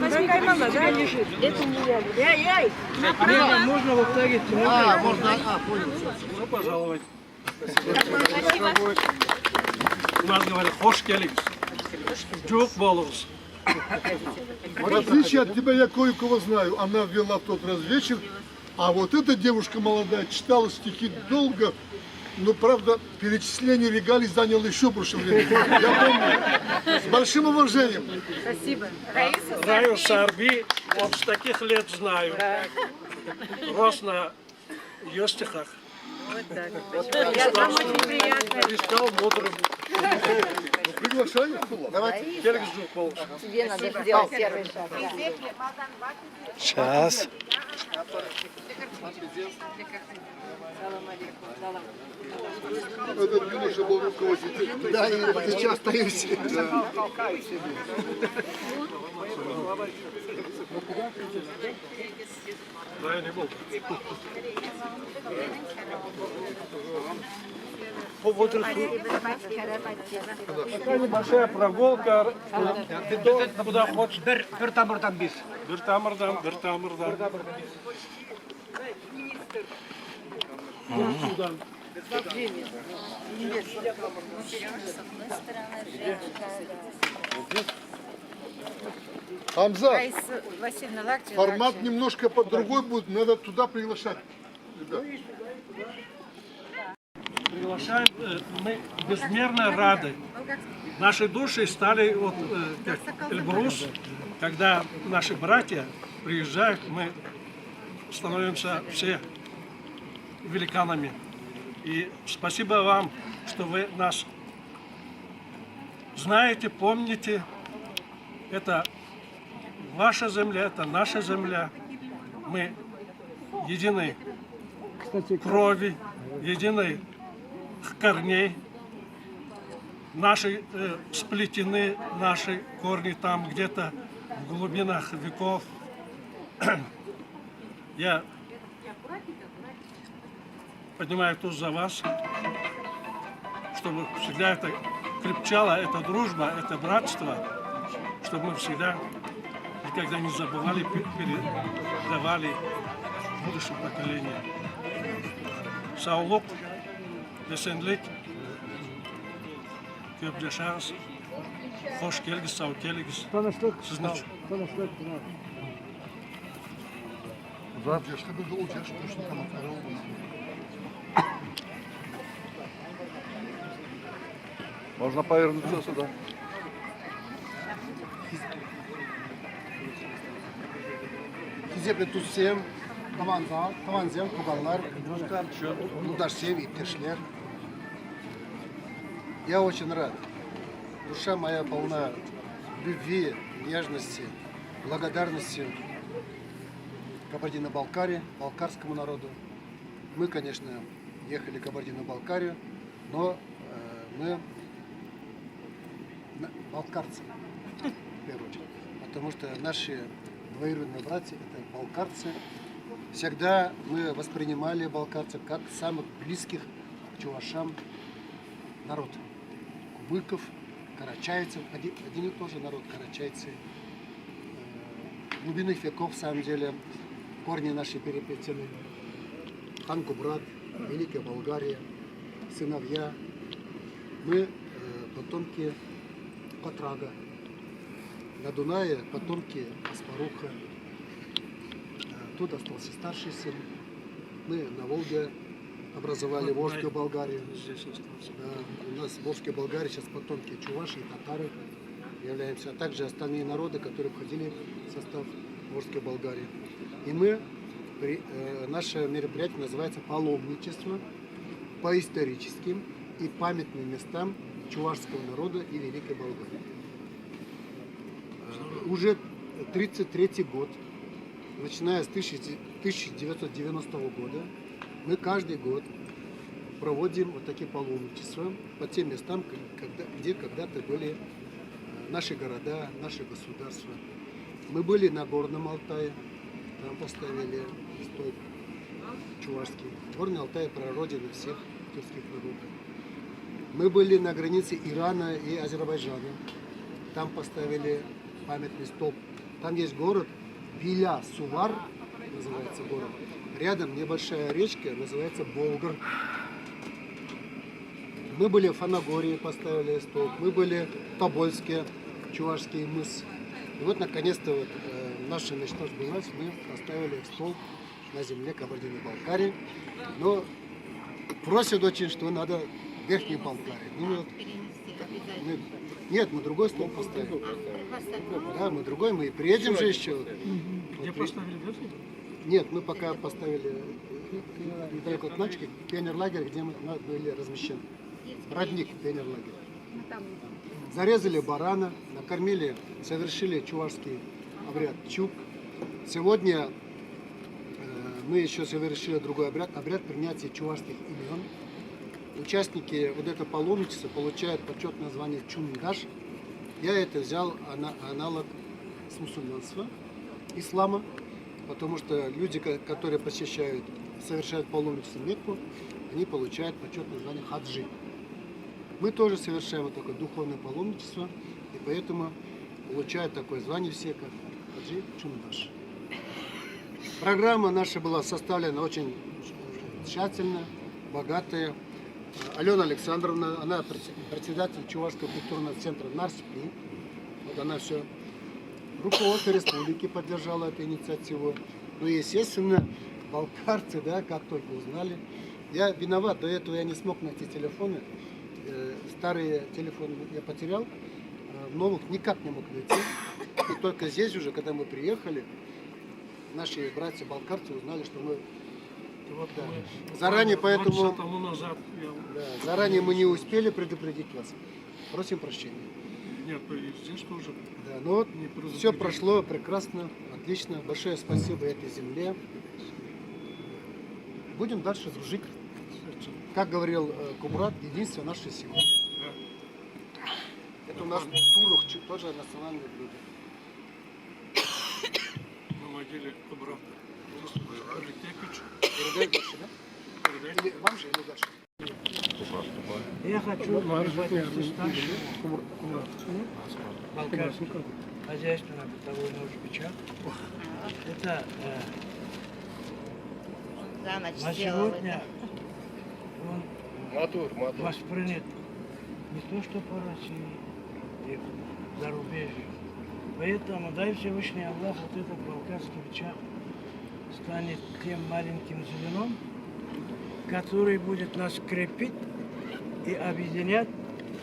Каймала, да? Это не я. Эй! Можно повторить? Можно, понял. Ну, пожалуйста. У нас говорят, хош келикс. Джук болус. В отличие от тебя, я кое-кого знаю. Она вела в тот раз вечер, а вот эта девушка молодая читала стихи долго, но, правда, перечисление регалий заняло еще больше времени. Я помню. С большим уважением. Спасибо. Раю Сарби, вот с таких лет знаю. Рос на ее стихах. Вот так. Нам очень приятно. Искал мудрым. Приглашаю. Давайте. Келикс джук болус. Тебе надо сделать первый шаг. Сейчас. Этот юноша был руководитель. Да, и сейчас остаюсь. Да, я не был. По возрасту. Такая небольшая прогулка. Куда хочешь. Бертамырдан бис. Бертамырдан. Судан. Хамза, Васильевна Лактина. формат немножко под другой будет, надо туда приглашать. Ребят. Приглашаем, мы безмерно рады. Наши души стали вот, как Эльбрус, когда наши братья приезжают, мы становимся все великанами. И спасибо вам, что вы нас знаете, помните. Это ваша земля, это наша земля. Мы единой крови, единой корней. Наши сплетены, наши корни там где-то в глубинах веков. Я поднимаю туз за вас, чтобы всегда это крепчала, эта дружба, это братство, чтобы мы всегда никогда не забывали, передавали будущим поколениям. Саулук, десендлик, көп жашаңыз, хош келгіз, сау келгіз. Сіздің Чтобы был участник, что там Можно повернуться сюда. Хизепе тусем, таванзем, кубанлар, мудашсем и тешлер. Я очень рад. Душа моя полна любви, нежности, благодарности Кабардино-Балкарии, балкарскому народу. Мы, конечно, ехали в Кабардино-Балкарию, но мы балкарцы, в первую очередь. Потому что наши двоюродные братья – это балкарцы. Всегда мы воспринимали балкарцев как самых близких к чувашам народ. Кубыков, карачайцев, один и тот же народ, карачайцы. Глубинных веков, в самом деле, корни наши переплетены. Хан Кубрат, Великая Болгария, сыновья. Мы потомки Патрага. На Дунае потомки Аспаруха. Тут остался старший сын. Мы на Волге образовали Волжскую Болгарию. У нас в Волжской Болгарии сейчас потомки чуваши и татары являемся, а также остальные народы, которые входили в состав Волжской Болгарии. И мы, наше мероприятие называется «Паломничество по историческим и памятным местам чувашского народа и Великой Болгарии». Уже 33-й год, начиная с 1990 года, мы каждый год проводим вот такие паломничества по тем местам, где когда-то были наши города, наши государства. Мы были на Горном Алтае, там поставили столб чувашский. Горный Алтай – прародина всех тюркских народов. Мы были на границе Ирана и Азербайджана. Там поставили памятный столб Там есть город Биля-Сувар, называется город. Рядом небольшая речка, называется Болгар. Мы были в Фанагории, поставили столб. Мы были в Тобольске, Чувашский мыс. И вот, наконец-то, вот, наша мечта сбылась. Мы поставили столб на земле Кабардино-Балкарии. Но просят очень, что надо Верхней Балкарии. Ну, вот, нет, мы другой столб поставили. Да, мы другой, мы приедем же еще. Где поставили верхний? Нет, мы пока поставили недалеко от Начки пионерлагерь, где мы были размещены. Родник пионерлагерь. Зарезали барана, накормили, совершили чувашский обряд чук. Сегодня мы еще совершили другой обряд, обряд принятия чувашских имен. Участники вот этого паломничества получают почетное звание чундаш. Я это взял аналог с мусульманства, ислама, потому что люди, которые посещают, совершают паломничество в Мекку, они получают почетное звание хаджи. Мы тоже совершаем вот такое духовное паломничество, и поэтому получают такое звание все, как хаджи чундаш. Программа наша была составлена очень тщательно, богатая. Алена Александровна, она председатель Чувашского культурного центра Нарспи. Вот она все. Руководство республики поддержало эту инициативу. Ну и, естественно, балкарцы, да, как только узнали. Я виноват, до этого я не смог найти телефоны. Старые телефоны я потерял, новых никак не мог найти. И только здесь уже, когда мы приехали, наши братья-балкарцы узнали, что мы... Вот, Да. Заранее, поэтому тому назад заранее мы не успели предупредить вас. Просим прощения. Нет, и здесь тоже. Да, ну вот Не предупредили. все прошло прекрасно, отлично. Большое спасибо этой земле. Будем дальше дружить. Как говорил Кубрат, единство наше сила. Да. Это у нас турок тоже национальное блюдо. На могиле обратно. Передай дальше, да? Или вам же, или дальше? Я хочу обратиться старше Балкарский хозяйственно-бытовой печать. Это За ночь на сделал сегодня он воспринят не то что по России, и за рубежью. Поэтому дай Всевышний Аллах вот этот балкарский печать станет тем маленьким звеном, который будет нас крепить и объединять,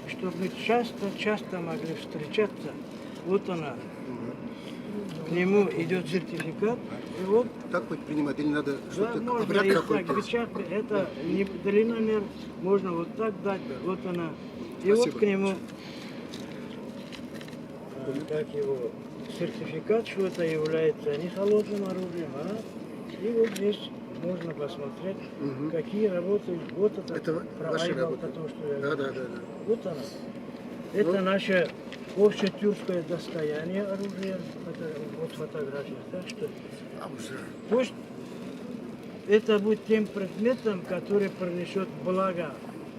чтобы мы часто могли встречаться. Вот она. К нему идет сертификат. И вот, Так хоть принимать или надо да, что-то, можно обряд и так, какой-то? печатка, это не длинномер, можно вот так дать. Вот она. И Спасибо. вот к нему как его сертификат, что это является не холодным оружием, а и вот здесь можно посмотреть, какие работы. Вот это ваши айбалка, работы. то, что я Да, говорю. да, да, да. Вот она. Это наше общетюркское достояние оружия. Это вот фотография. Так что пусть это будет тем предметом, который принесет благо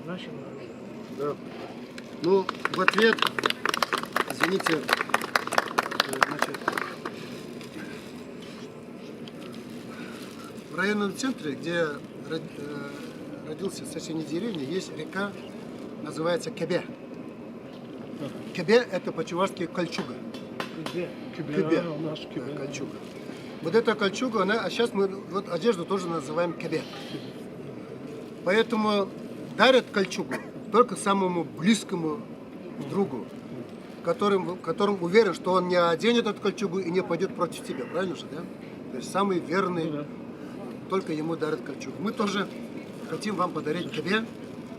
нашему народу. Да. Ну, в ответ, извините, значит, в районном центре, где родился в соседней деревне, есть река, называется Кебе. Кебе – это по-чувашски кольчуга. Кебе. у нас Да, кольчуга. Вот эта кольчуга, а сейчас мы вот одежду тоже называем кебе. Поэтому дарят кольчугу только самому близкому другу, которым уверен, что он не оденет эту кольчугу и не пойдет против тебя. Правильно же, да? То есть самый верный, только ему дарят кольчугу. Мы тоже хотим вам подарить кебе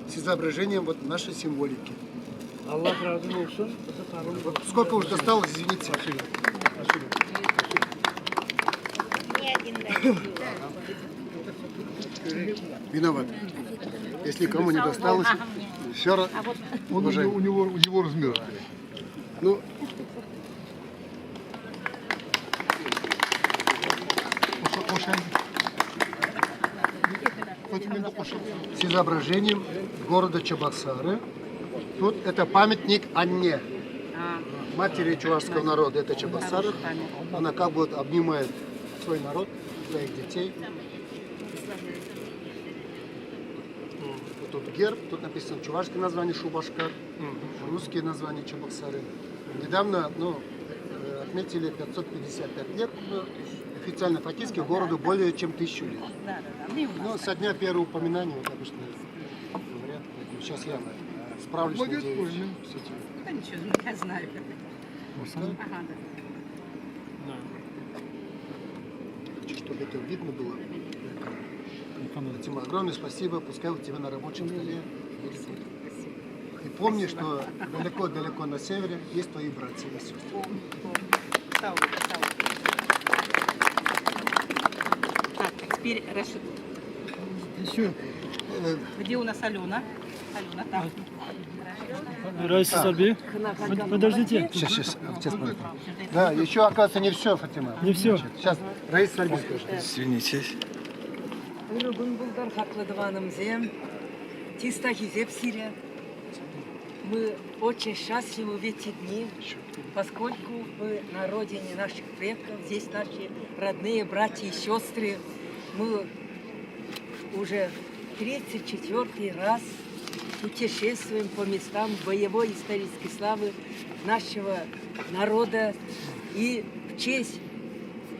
с изображением вот нашей символики. Аллах разы olsun. Вот сколько уже досталось, извините. Ни один дает. Виноват. Если кому не досталось, все равно. Он у него размер. Ну, с изображением города Чебоксары. Тут это памятник Анне. матери чувашского народа, это Чебоксары. Она как бы обнимает свой народ, своих детей. Вот тут герб, тут написано чувашское название Шубашкар, русские названия Чебоксары. Недавно отметили 555 лет, официально фактически городу более чем 1000 лет. Но со дня первого упоминания, вот обычно говорят, сейчас я справлюсь, надеюсь, с этим. Да ничего, я знаю. Ага, да. Хочу, чтобы это видно было. Тима, огромное спасибо, пускай у тебя на рабочем столе будет. И помни, что далеко-далеко на севере есть твои братья и сестры. Так, теперь Рашид. Еще. Где у нас Алена? Алена, там. Раиса Сарби. Подождите. Сейчас. Да, еще, оказывается, не все, Фатима. Не все. Сейчас Раиса Сарби скажет. Извините. Бүгін бұлдар хақлыдыванымзе, тиста хизеп сиря. Мы очень счастливы в эти дни, поскольку мы на родине наших предков, здесь наши родные братья и сестры. Мы уже 34-й раз путешествуем по местам боевой исторической славы нашего народа. И в честь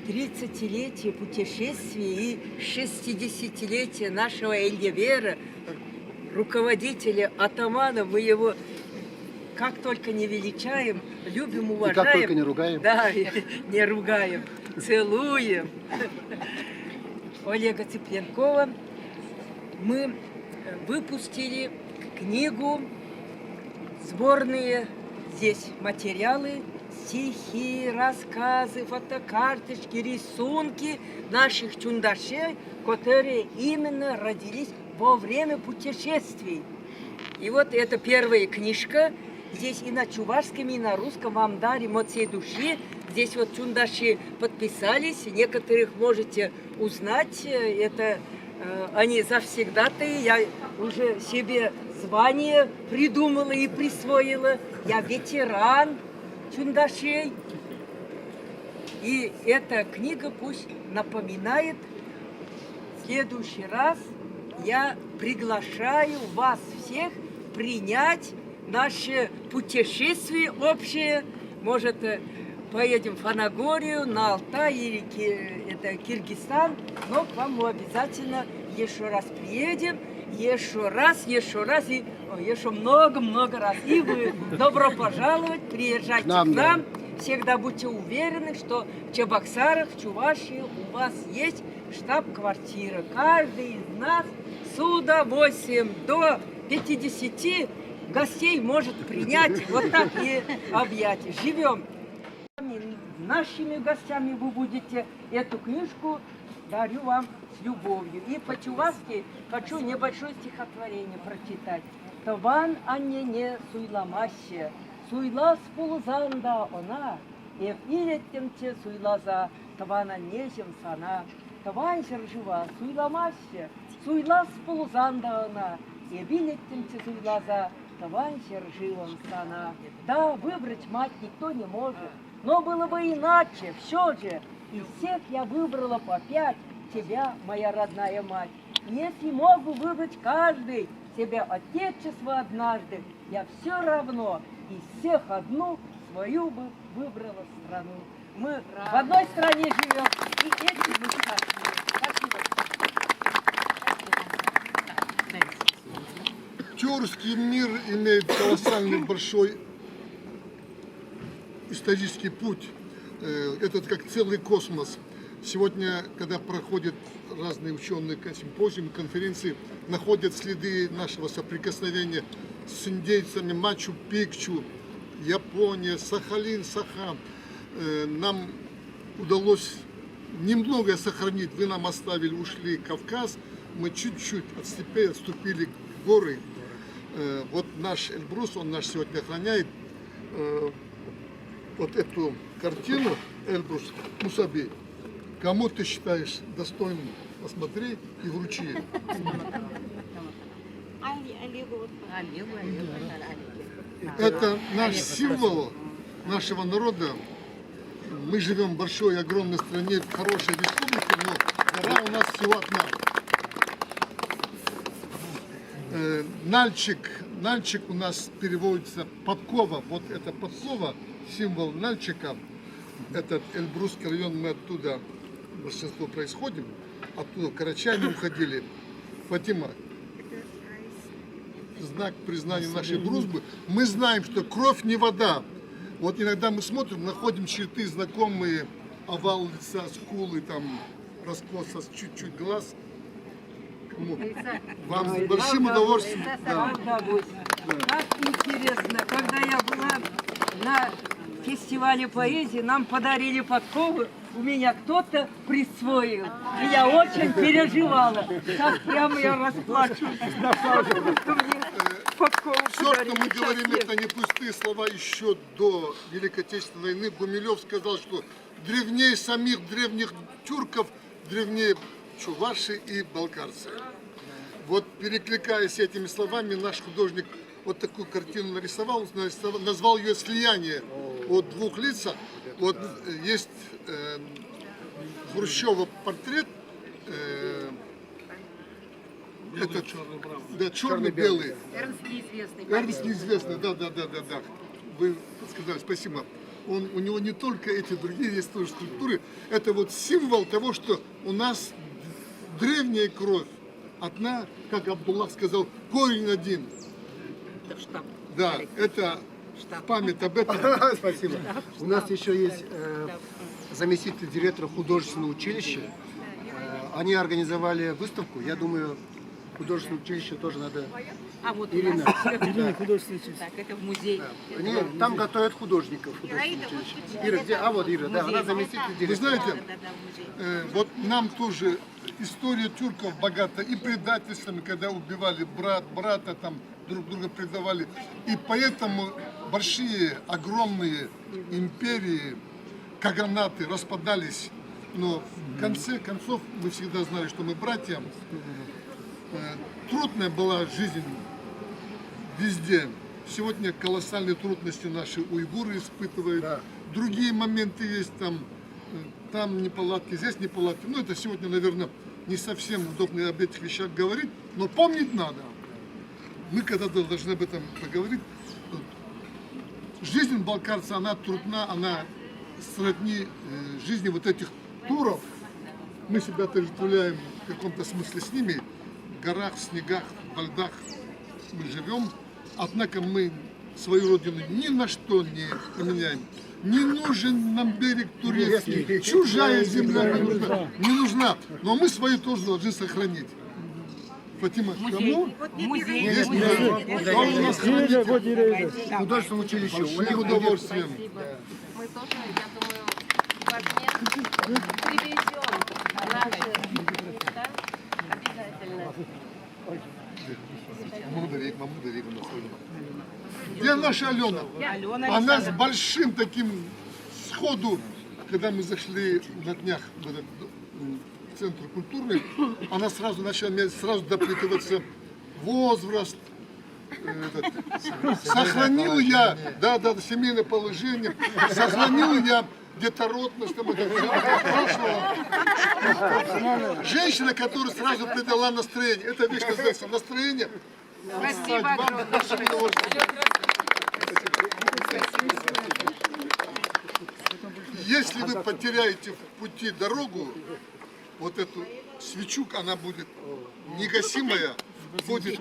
30-летия путешествия и 60-летия нашего Эльевера, руководителя, атамана, мы его как только не величаем, любим, уважаем. И как только не ругаем. Да, не ругаем, целуем. Олега Цыпленкова мы выпустили книгу, сборные здесь материалы, стихи, рассказы, фотокарточки, рисунки наших чундашей, которые именно родились во время путешествий. И вот это первая книжка. Здесь и на чувашском, и на русском Амдаре Моцей души. Здесь вот чундаши подписались. Некоторых можете узнать. Это они завсегдатые. Я уже себе звание придумала и присвоила. Я ветеран чундашей. И эта книга пусть напоминает. В следующий раз я приглашаю вас всех принять наше путешествие общее. Может, поедем в Фанагорию, на Алтай или это Киргизстан, но к вам мы обязательно еще раз приедем, еще раз, и еще много-много раз. И вы добро пожаловать, приезжайте к нам. Всегда будьте уверены, что в Чебоксарах, в Чувашии у вас есть штаб-квартира. Каждый из нас с удовольствием до 50 гостей может принять вот так и объятия. Живем. Нашими гостями вы будете. Эту книжку дарю вам с любовью. И по-чувашски хочу небольшое стихотворение прочитать. Таван анне суйламаще, суйла спулзанда она, ев илеттемче суйлаза, тавана нежем сана. Таван жива, суйламаще, суйла спулзанда она, ев илеттемче суйлаза, таван живом сана. Да, выбрать мать никто не может, но было бы иначе, все же. Из всех я выбрала по 5 тебя, моя родная мать. Если мог бы выбрать каждый себе отечество однажды, я все равно из всех одну свою бы выбрала страну. Мы в одной стране живем, и эти мы счастливы. Спасибо. Тюркский мир имеет колоссальный большой исторический путь. Этот как целый космос. Сегодня, когда проходят разные ученые симпозиумы, конференции, находят следы нашего соприкосновения с индейцами Мачу-Пикчу, Япония, Сахалин, Саха. Нам удалось немного сохранить. Вы нам оставили, ушли Кавказ. Мы чуть-чуть от степей отступили к горы. Вот наш Эльбрус, он нас сегодня охраняет. Вот эту картину Эльбрус Мусаби. Кому ты считаешь достойным? Посмотри и вручи. Это наш символ нашего народа. Мы живем в большой, огромной стране, в хорошей республике, но гора у нас всего одна. Нальчик у нас переводится подкова. Вот это подкова, символ Нальчика. Этот Эльбрусский район, мы оттуда, большинство происходим. Оттуда карачами уходили. Фатима, знак признания нашей дружбы. Мы знаем, что кровь не вода. Вот иногда мы смотрим, находим черты знакомые, овал лица, скулы, там, раскос, чуть-чуть глаз. Вам с большим удовольствием. Да. Как интересно, когда я была на фестивале поэзии, нам подарили подковы, у меня кто-то присвоил. И я очень переживала. Так прямо я расплачусь. Все, что мы говорим, это не пустые слова. Еще до Великой Отечественной войны Гумилев сказал, что древнее самих древних тюрков, древнее чуваши и балкарцы. Вот перекликаясь с этими словами, наш художник вот такую картину нарисовал, назвал ее «Слияние». Вот двух лиц. Вот есть Хрущева портрет, этот, да, черный-белый. Эрнст неизвестный. Эрнст неизвестный, да. Вы сказали, спасибо. У него не только эти другие есть тоже скульптуры. Это вот символ того, что у нас древняя кровь. Одна, как Абдуллах сказал, корень один. Это штаб. Да, это память об этом. Спасибо. У нас еще есть заместитель директора художественного училища. Они организовали выставку. Я думаю, художественное училище тоже надо. А вот Ирина. Ирина, художественный учитель. так, это в музей. Нет, там готовят художников в художественном училище. Ира, где? А вот Ира, да, она заместитель Вы директора. знаете, вот нам тоже история тюрков богата и предательствами, когда убивали брата, там друг друга предавали. И поэтому большие, огромные империи, каганаты распадались. Но в конце концов мы всегда знали, что мы братья. Трудная была жизнь везде. Сегодня колоссальные трудности наши уйгуры испытывают. Да. Другие моменты есть, там неполадки, здесь неполадки. Ну, это сегодня, наверное, не совсем удобно об этих вещах говорить, но помнить надо. Мы когда-то должны об этом поговорить. Жизнь балкарца, она трудна, она сродни жизни вот этих туров. Мы себя отождествляем в каком-то смысле с ними. В горах, в снегах, во льдах мы живем. Однако мы свою родину ни на что не поменяем. Не нужен нам берег турецкий, чужая земля не нужна. Но мы свою тоже должны сохранить. Фатима, кому? Музей. Есть кто у нас Ира, вот Ира. Художественное училище. с удовольствием. Мы тоже, я думаю, возьмем, привезем наши места обязательно. Мамуда Вегана. Где наша Алена? Алена Она с Александровна. большим таким сходу, когда мы зашли на днях в этот центр культурный, она сразу начала мне сразу допытываться возраст, сохранил я, да, семейное положение, сохранил я детородность, там это прошлого. Женщина, которая сразу придала настроение, это вещь называется настроение. Спасибо огромное. Нашим удовольствием. Если вы потеряете в пути дорогу, вот эту свечу, она будет негасимая, будет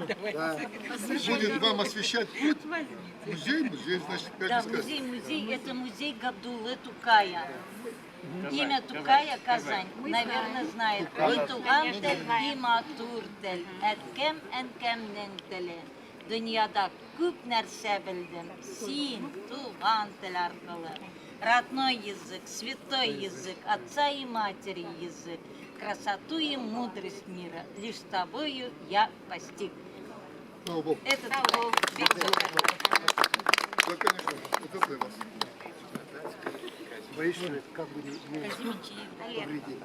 вам освещать путь. Музей, значит, как Да, сказать. музей, это музей Габдуллы Тукая. Имя Тукая Казань, наверное, знает. И тугантель, и матуртель, эткем энкемнентеле. Dünyada көп нәрсе білдім, син, тугантель арқылы. Родной язык, святой язык, отца и матери язык. Красоту и мудрость мира лишь тобою я постиг. Слава Богу. Это Тукай. Да, конечно, это для вас. Боишься, как бы не повредить.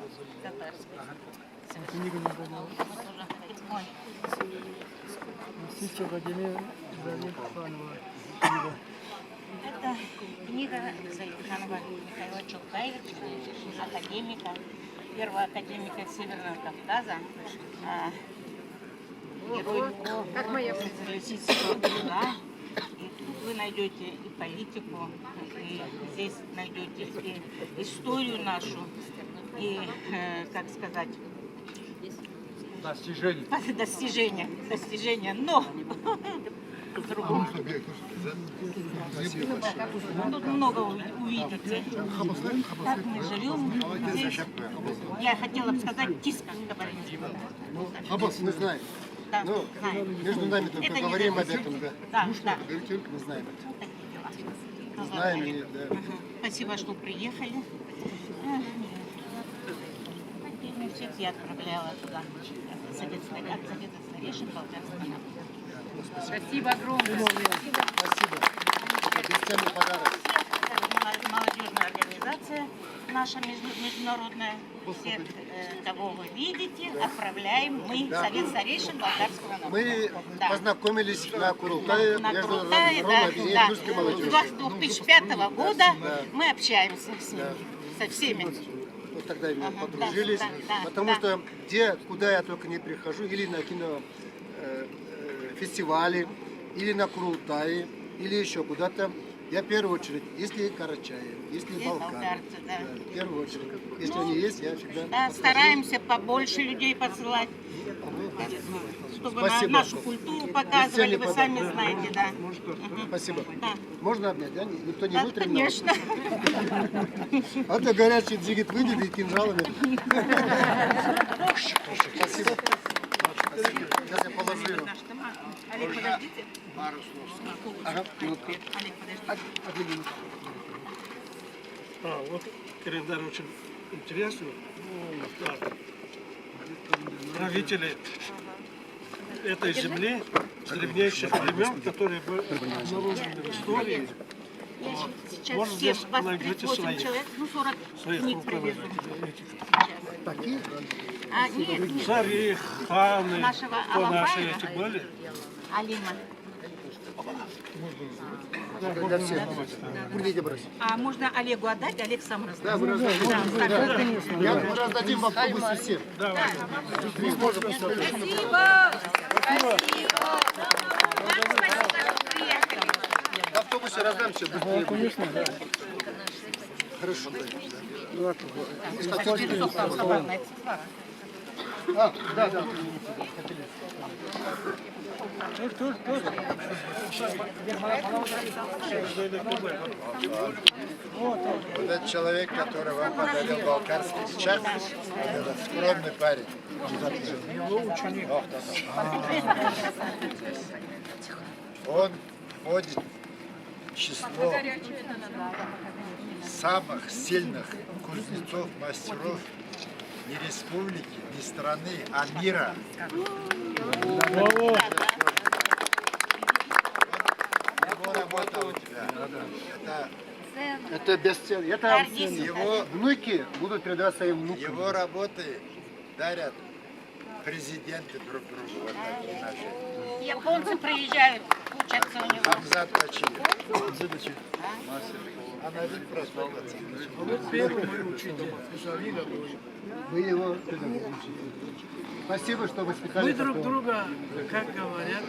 Сича Владимир Залиханова. Это книга Заикханова Михаила Чулкаевича, академика, первого академика Северного Кавказа, герой социалистического труда. И тут вы найдете и политику, и здесь найдете и историю нашу, и, как сказать, достижения, но по-другому. Тут много увидите. Так мы живем здесь. Я хотела бы сказать, тиска говорить. Аббас, мы знаем. Да, Ну, знаем. между нами только Это не говорим об запрещено. этом, да. Да, да. Мы знаем это. Вот такие дела. Знаем, и, да. Спасибо, что приехали. Отдельно всех я отправляла туда. От Совета старейшин Болгарского народа. Спасибо огромное. Спасибо. Бесценный подарок. Молодежная организация наша международная. Всех, кого вы видите, отправляем мы, Совет старейшин Болгарского народа. Мы Да. познакомились на Курултае, На Международном Курултае, да, объединении тюркской молодежи. С 2005 года мы общаемся с ними, со всеми. Вот тогда именно Ага, подружились, да, да, потому да. что куда я только не прихожу, или на кинофестивале, или на Курултае, или еще куда-то, я в первую очередь, если Карачаев, если Есть Балкан, болгарцы, да. в первую очередь, если они есть, я всегда Да, подхожу. стараемся побольше людей посылать, чтобы Спасибо. нашу культуру показывали, вы Бесценный сами подарок. знаете, да. Спасибо. Да. Можно обнять, да? Никто не Да, вытрет? конечно. А то горячий джигит выйдет и кинжалами. Спасибо. Сейчас я положу его. Олег, подождите. Ага, минутку. Олег, подождите. Одну минуту. Вот календарь очень интересный. Да. Правители этой земли с древнейших времен, которые были обнаружены в истории. Вот. Сейчас Может, все, здесь вас найдете 38 своих. человек, ну 40 Своих книг привезу. руководителей. Такие? А, нет, нет. Цари, ханы, Нашего кто наши Алапаева? эти были? Алима. Для всех. Будете брать. А можно Олегу отдать? Олег сам Да, расскажет. мы раздадим. Да, Мы раздадим в автобусе всем. Спасибо. Спасибо. В автобусе раздам все. Да, конечно, да. Хорошо. Да, да. Вот этот человек, который вам подарил балкарский чай, этот скромный парень. Он входит в число самых сильных кузнецов, мастеров не республики, не страны, а мира. Его работа у тебя. Это бесценно. Это внуки будут передавать своим внукам. Его работы дарят президенты друг другу. Вот такие наши. Японцы приезжают, учатся у него. Хамзат Бачиев. Она ведь просто Вы его спасибо, что воспитали. Мы друг друга, как говорят,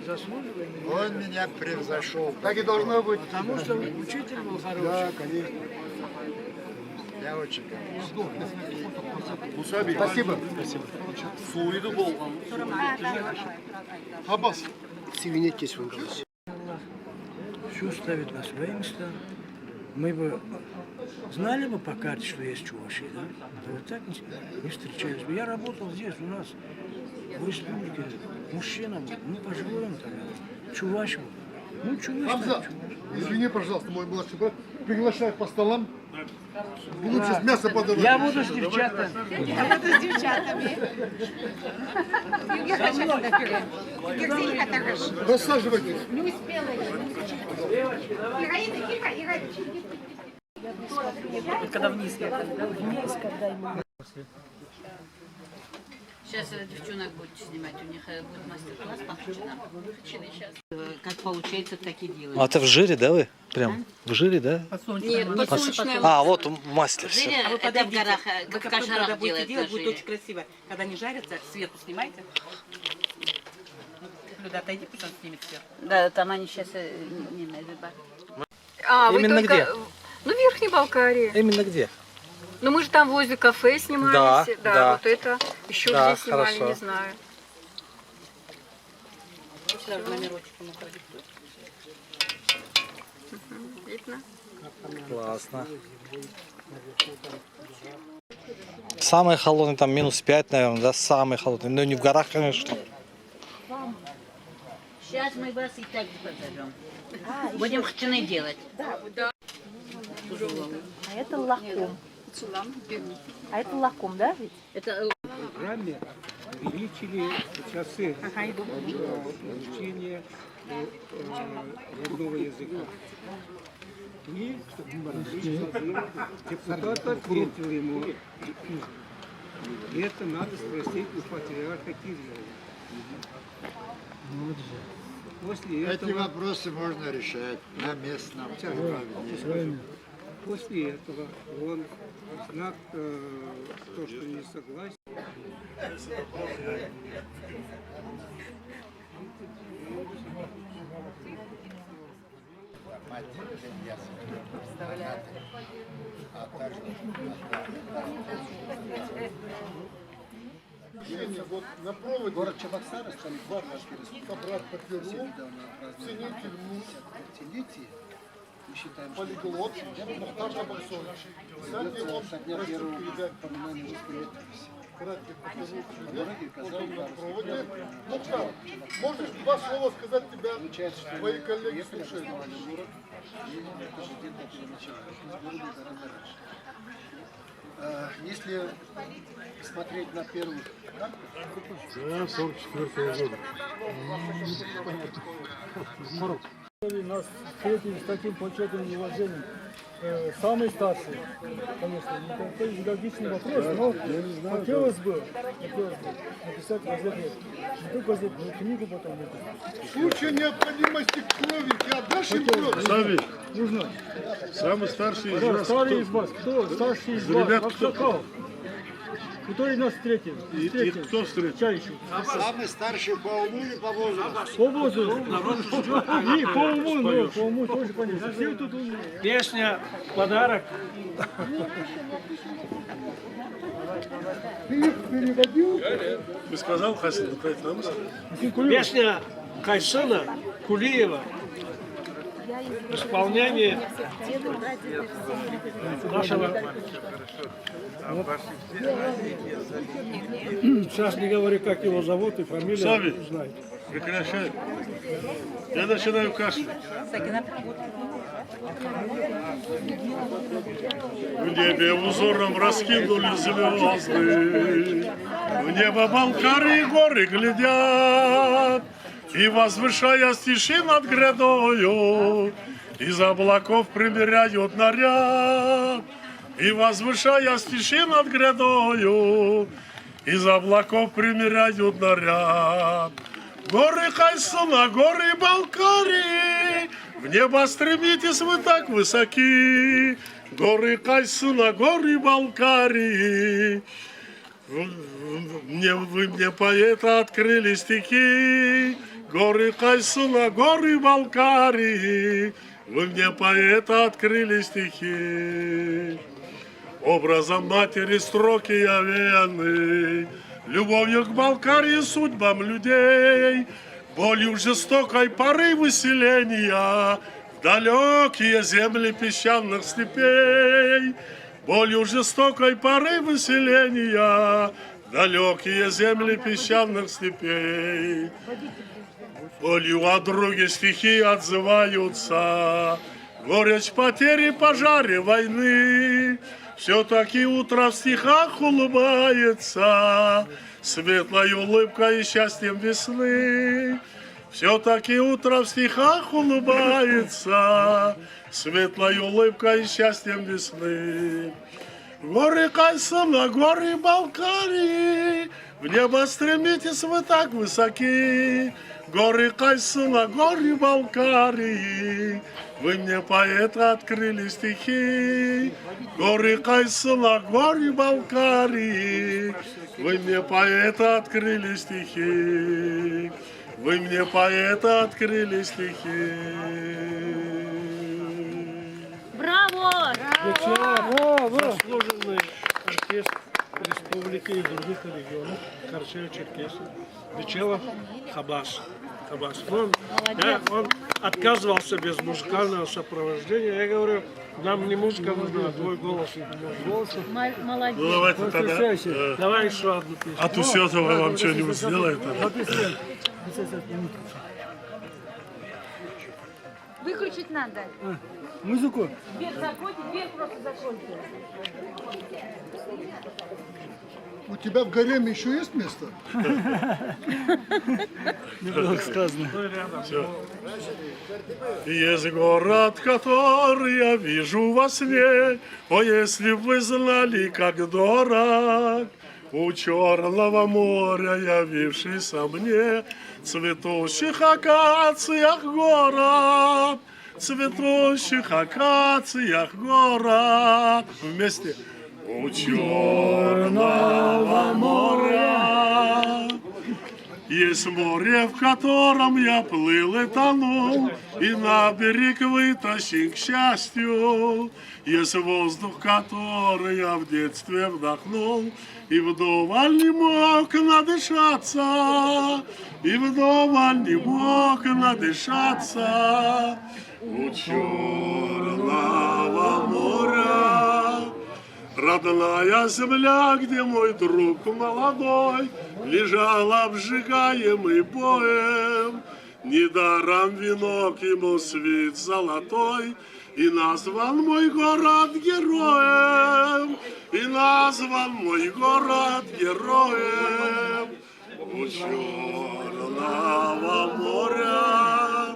заслуживаем. Он меня превзошел. Так и должно быть. Потому что учитель был хороший. Да, конечно. Я очень Спасибо. Аббас, Сивинетесь в голосе. Все ставит на свои места. Мы бы знали бы по карте, что есть чуваши, да? Да вот так не встречались бы. Я работал здесь у нас, в республике, мужчина, ну пожилой он тогда, чуваш был. Ну чуваш, Хамза, извини, пожалуйста, мой младший брат приглашает по столам. Будут сейчас мясо подавать. Я буду с девчатами. Я буду с девчатами. Рассаживайтесь. Не успела когда вниз Сейчас девчонок будете снимать, у них будет мастер-класс по Хачинам. Сейчас. Как получается, так и делаем. А это в жире, да, вы? Прям в жире, да? Нет, подсолнечное А, вот в масле все. Жире, А вы это в подождите, горах, вы как в как только когда кошарах будете делают делать, на будет жире. очень красиво. Когда они жарятся, сверху снимайте. Люда, отойди, пусть он снимет сверху. Да, там они сейчас не называют. вы Именно только... где? Ну, в Верхней Балкарии. Именно где? Ну, мы же там возле кафе снимались. Да. Вот это. Еще Да, здесь снимали, хорошо. не знаю. Даже номерочек ему продиктуй. Видно? Классно. Самый холодный, там -5, наверное, да? Самый холодный. Но не в горах, конечно. Сейчас мы вас и так позовем. Будем хчины делать. А это лаком. А это лаком, да? Ведь? Это В программе увеличили часы изучения родного языка. И депутат ответил ему, это надо спросить у патриарха Кирилла. После Эти этого, вопросы можно решать на местном уровне. после этого он в знак то, что не согласен. Вот на проводе город Чебоксары стали собрать по Перу, ценитель муз, полиглот, Мухтар Шабаксон. Кстати, он просил передать братья по Перу привет, потом на проводе. Мухтар, можешь 2 слова сказать тебя, твои коллеги слушают? Если смотреть на первых Да, 44-го года. Нас встретили с таким почетным и уважением. Самый старший, конечно, никакой идеологический вопрос, но хотелось бы написать газету, не только газету, но и книгу потом написать. В случае необходимости крови ты отдашь им кровь? Сами, Нужно. самый старший из Да, нас. старый из вас, кто старший из вас? Ребят, кто? Аксаков. Который нас встретил. И кто встретил? Чающий. Самый старший по уму или по возрасту? По возрасту. И по уму, но по уму тоже понятно. Все тут умные. Песня «Подарок». Ты их переводил? Ты сказал, Хасин, украинец на мысль? Песня Кайсына Кулиева. Исполнение нашего... Сейчас не говори, как его зовут и фамилию. Сами. Знает. Прекращай. Я начинаю кашлять. В небе узором раскинули звезды, в небо Балкарии горы глядят, и, возвышаясь тиши над грядою, из облаков примеряют наряд. И, возвышаясь тиши над грядою, из облаков примеряют наряд. Горы Хайсуна, горы Балкарии, в небо стремитесь вы так высоки. Горы Хайсуна, горы Балкарии, вы мне поэта открыли стихи. Горы Хайсуна, горы Балкарии, вы мне поэта открыли стихи. Образом матери строки овеяны, любовью к Балкарии судьбам людей, болью жестокой поры выселения в далекие земли песчаных степей, болью жестокой поры выселения в далекие земли песчаных степей. Болью о друге стихи отзываются, горечь потери, пожаре войны. Все-таки утро в стихах улыбается светлой улыбкой и счастьем весны. Все-таки утро в стихах улыбается светлой улыбкой и счастьем весны. Горы Кайсона, горы Балкарии, в небо стремитесь вы так высоки. Горы Кайсона, горы Балкарии, вы мне, поэт, открыли стихи. Горы Кайсона, горы Балкарии, вы мне, поэта, открыли стихи. Вы мне, поэта, открыли стихи. Браво! Заслуженный артист республики и других регионов, Карачаево-Черкесии, Бичевов Хабас. Он отказывался без музыкального сопровождения. Я говорю, нам не музыка нужна, а твой голос. Молодец. Ну давайте тогда, давай еще одну песню. А Тусетова вам что-нибудь сделает? Выключить надо. Музыку. Дверь закройте, дверь просто закройте. У тебя в гареме еще есть место? Неплохо сказано. Есть город, который я вижу во сне, о, если б вы знали, как дорог. У Черного моря явившийся мне, цветущих акациях город, цветущих акациях город. Вместе. У Черного моря есть море, в котором я плыл и тонул, и на берег вытащил к счастью. Есть воздух, который я в детстве вдохнул, и вдоволь не мог надышаться, и вдоволь не мог надышаться. У Черного моря родная земля, где мой друг молодой лежал обжигаемый боем. Недаром венок ему свит золотой, и назван мой город героем, и назван мой город героем. У Черного моря,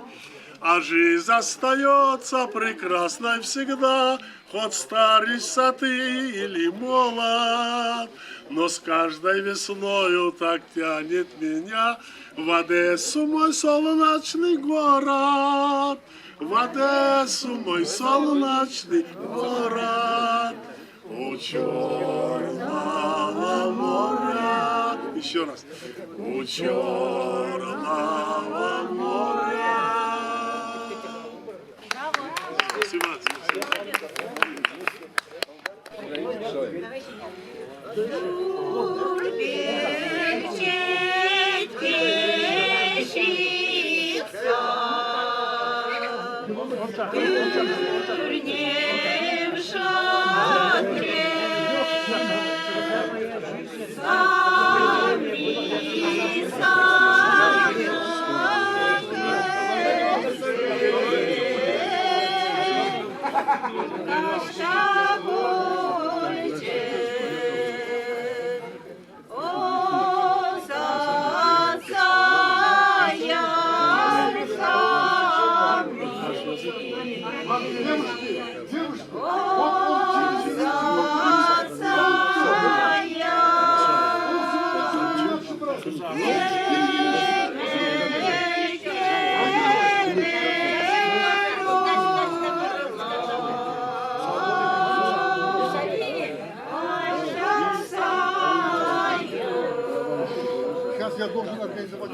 а жизнь остается прекрасной всегда, хоть старишься ты или молод. Но с каждой весною так тянет меня в Одессу, мой солнечный город, в Одессу, мой солнечный город. У Черного моря. Еще раз. У Черного моря. Спасибо. Сейчас я должен организовать.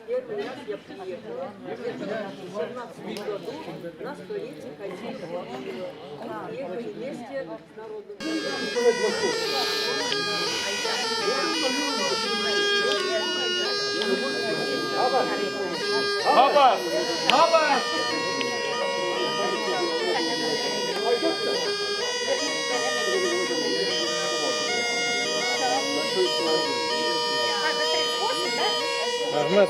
Первый раз я приехала в 17 году на столетие Казимира. Мы приехали вместе с народом. Ахмед.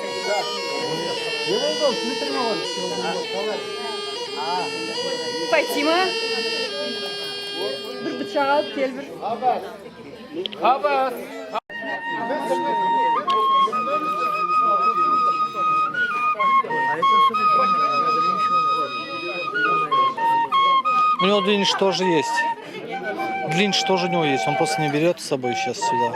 Фатима. Bir bıçağı alıp gel bir. У него длиннич тоже есть. Длиннич тоже у него есть, он просто не берет с собой сейчас сюда.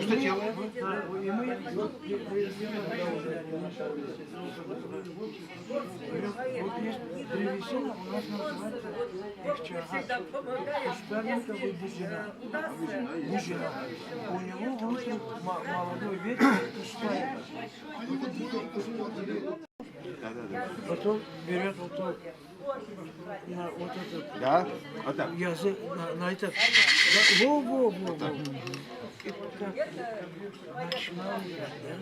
Что делаем? Древесина у нас называется эхчагат. Эксперимента выдержана. У него внутри молодой ветер устраивает. Потом берет вот так, на вот этот Да? Вот так. язык, на этот. Да, во. И так начинал играть, да?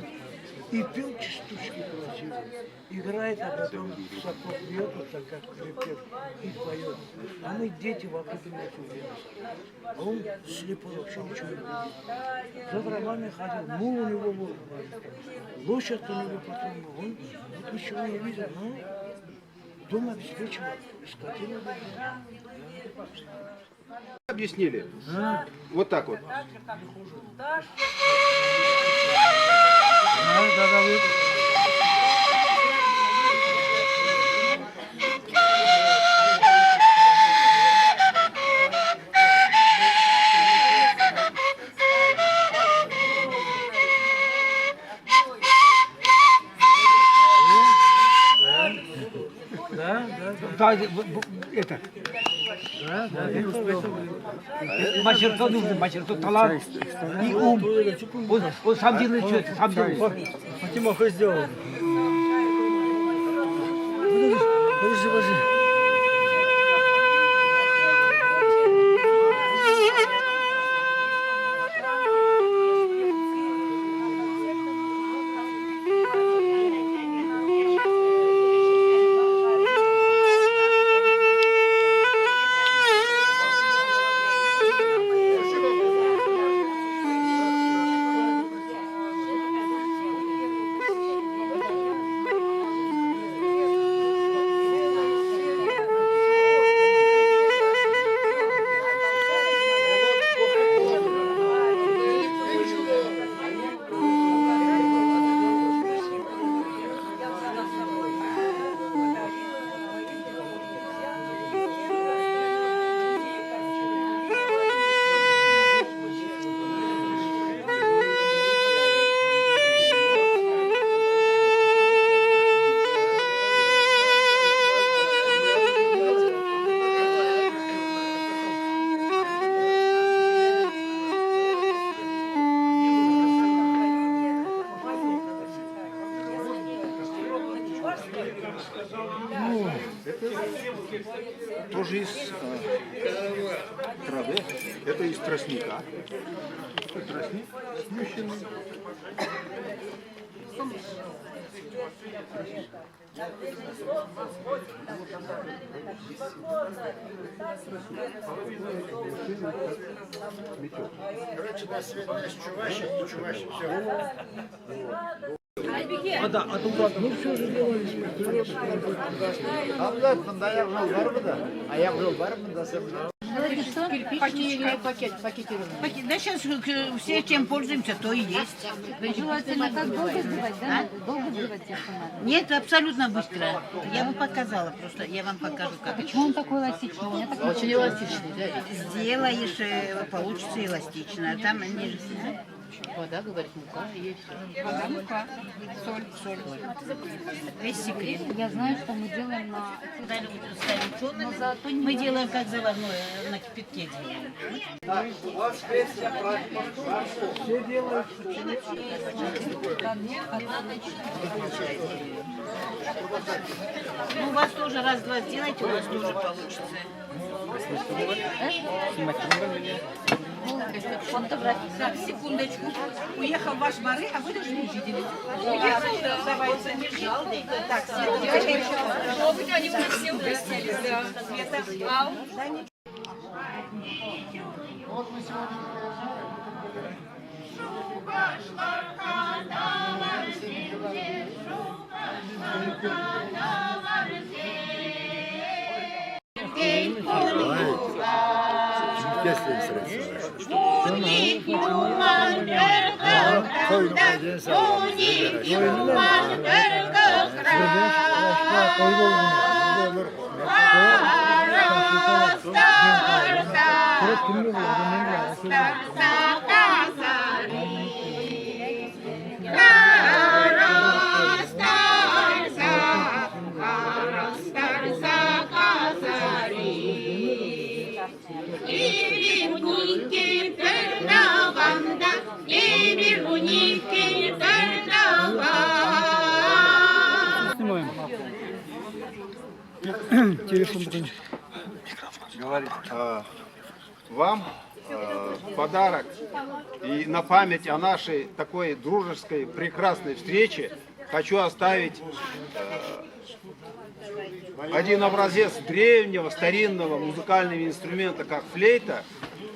И пел частушки красивые. Играет, а потом сапог бьет, вот так как припев, и поет. А мы дети вокруг него все время. А он слепой, вообще ничего не видит. За дровами ходил, мул у него был. Лошадь у него потом был. Он вот ничего не видел, но дом обеспечивал. Скотину был. Объяснили? Вот так вот. Да. Это. Мачерто нужно, мачерто талант и ум. Он сам делает что-то, сам делает. Фатима, что сделал? Подожди. Тоже из травы. Это из тростника. Тростник смещенный. Короче, на сегодня есть Чувашия и Чувашия. Все. Ablatın da ayaklar var mı da? Ayaklar var mı da sen? Да сейчас все, чем пользуемся, то и есть. Желательно как долго сбивать, да? Долго сбивать тесто надо. Нет, абсолютно быстро. Я бы показала просто, я вам покажу как. Почему он такой эластичный? У меня такой очень эластичный, да? Сделаешь, получится эластично. Там ниже. Вода, говорит, мука и все. Вода, мука, соль. Весь секрет. Я знаю, что мы делаем на... Ставим черным, мы делаем как заварное, на кипятке делаем. Ну, у вас тоже раз-два сделайте, у вас тоже получится. Так, секундочку. Уехал ваш бары, а вы даже не видели. Уехал, называется, не жал. Так, Света, они уже все угостились, да. Света, Ал. Говорит, вам подарок и на память о нашей такой дружеской, прекрасной встрече хочу оставить один образец древнего, старинного музыкального инструмента, как флейта,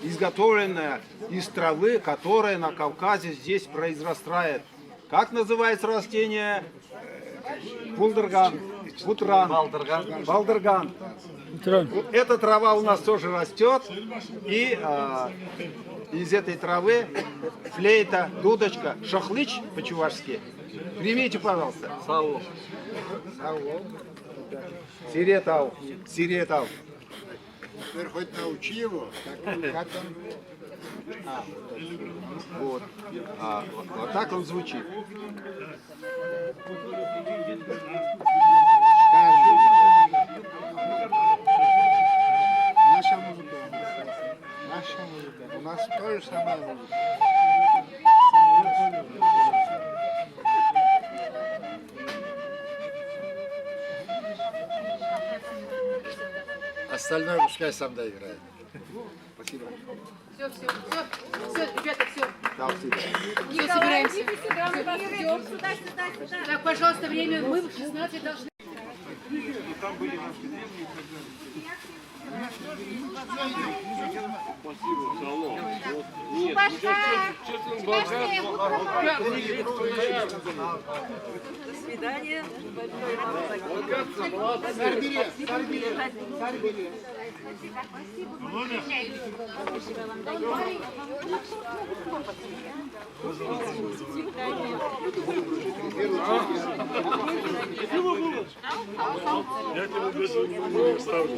изготовленная из травы, которая на Кавказе здесь произрастает. Как называется растение? Булдырган. Бутран. Балдырган. Вот эта трава у нас тоже растет, и из этой травы флейта, дудочка, шахлыч по-чувашски. Примите, пожалуйста. Сау. Сиретау. Сиретау. Теперь хоть научи его, как он... Вот. Вот так он звучит. Наша музыка. Наша музыка. У нас то же самое музыка. Остальное пускай сам доиграет. Спасибо. Все, ребята, все. Все, собираемся. Так, пожалуйста, время. Мы в 16 должны... До свидания. Я тебе без ставлю.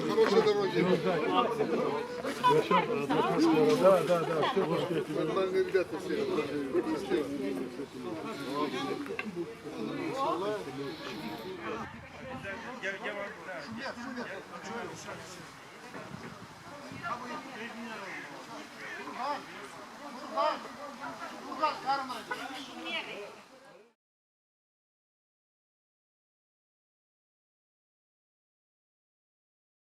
Хорошей дороги. Да, все пошли. Нормальные ребята все. Я вам...